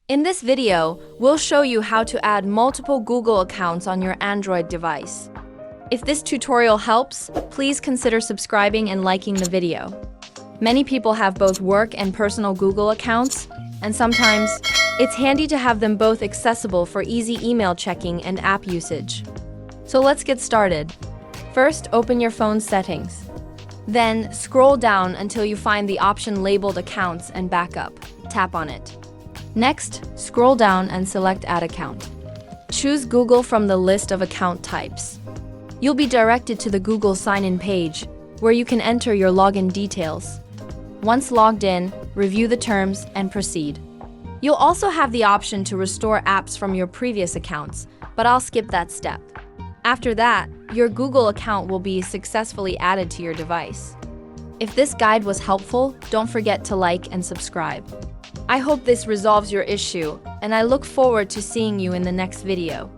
In this video, we'll show you how to add multiple Google accounts on your Android device. If this tutorial helps, please consider subscribing and liking the video. Many people have both work and personal Google accounts, and sometimes it's handy to have them both accessible for easy email checking and app usage. So let's get started. First, open your phone's settings. Then, scroll down until you find the option labeled Accounts and Backup. Tap on it. Next, scroll down and select Add Account. Choose Google from the list of account types. You'll be directed to the Google sign-in page, where you can enter your login details. Once logged in, review the terms and proceed. You'll also have the option to restore apps from your previous accounts, but I'll skip that step. After that, your Google account will be successfully added to your device. If this guide was helpful, don't forget to like and subscribe. I hope this resolves your issue, and I look forward to seeing you in the next video.